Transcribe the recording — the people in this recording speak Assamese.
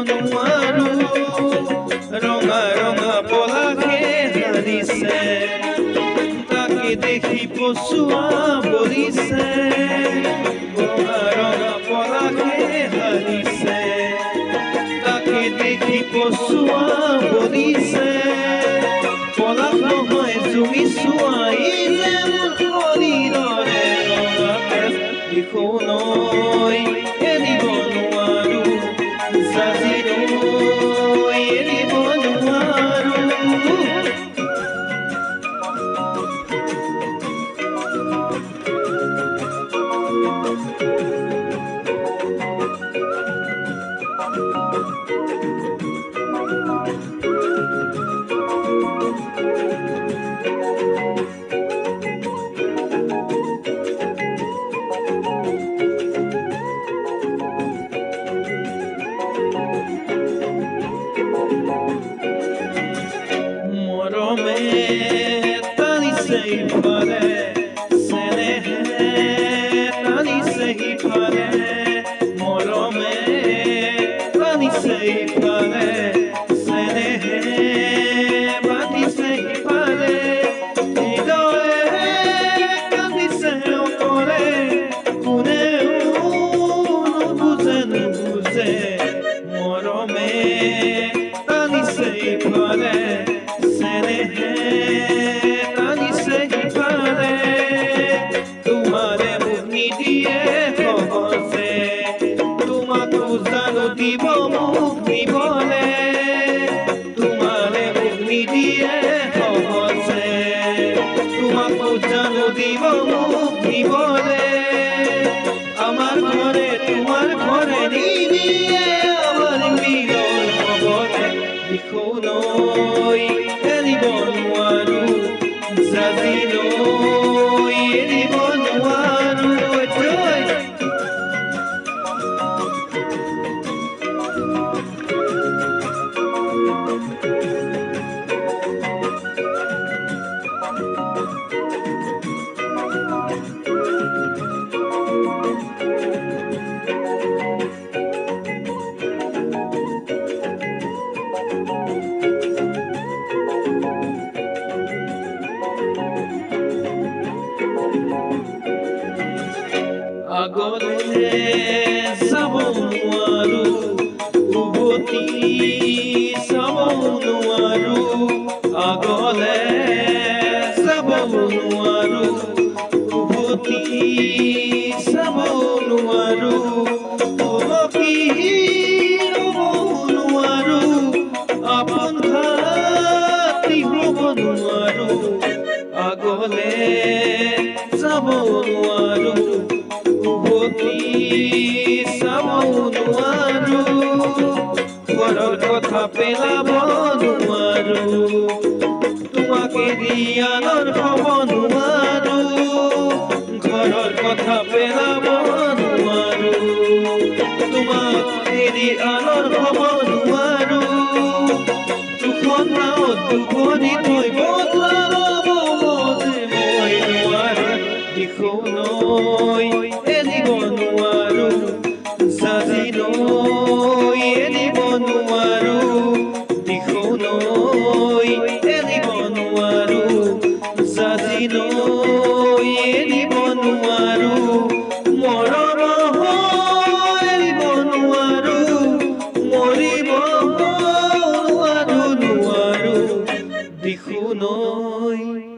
নোৱাৰো ৰঙা ৰঙা পলাশে হাৰিছে তাকে দেখি পচুৱা বলিছে ৰঙা ৰঙা পলাশে হাৰিছে তাকে দেখি পচুৱা বলিছে পলাশ নহয় জুমি চোৱাই যে মোৰ শৰীৰৰে ৰঙা তেজ দিশো নৈ এৰিব নোৱাৰো জাজি নৈ এৰিব নোৱাৰো মৰমে টানিছে ইফালে চেনেহে টানিছে সিফালে মৰমে টানিছে ইফালে চেনেহে বান্ধিছে সিফালে হৃদয়ে কান্দিছে অকলে কোনেও নুবুজে নুবুজে মৰমে টানিছে ইফালে তোমারে মুক্তি দিয়ে সহজে তোমাকো জানো দিব মুক্তি বলে তোমারে মুক্তি দিয়ে সহজে তোমাকো জানো দিব মুক্তি বলে আমার ঘরে তোমার ঘরে নিয়ে আমার মিলন হবলে দিখো নই এৰিব নোৱাৰো জাজি নৈ এৰিব নোৱাৰো আগলে চাব নোৱাৰো উভতি চাব নোৱাৰো আগলে চাব নোৱাৰো উভতি চাব নোৱাৰো কি হ'ব নোৱাৰো আপোন ঘাটি হ'ব নোৱাৰো আগলে যাব নোৱাৰো চাব নোৱাৰো ঘৰৰ কথা পেলাব নোৱাৰো তোমাকে দিয়ানৰ হ'ব নোৱাৰো ঘৰৰ কথা পেলাব নোৱাৰো তোমাক এৰি আনৰ হ'ব নোৱাৰো দুখন নাৱত দুখনি থৈ বদলাব মজে মই নোৱাৰো দিখো নৈ এৰিব নোৱাৰো জাজি নৈ এৰিব নোৱাৰো দিখো নৈ এৰিব নোৱাৰো জাজি নৈ এৰিব নোৱাৰো মৰম এৰিব নোৱাৰো মৰিব নোৱাৰো দিখো নৈ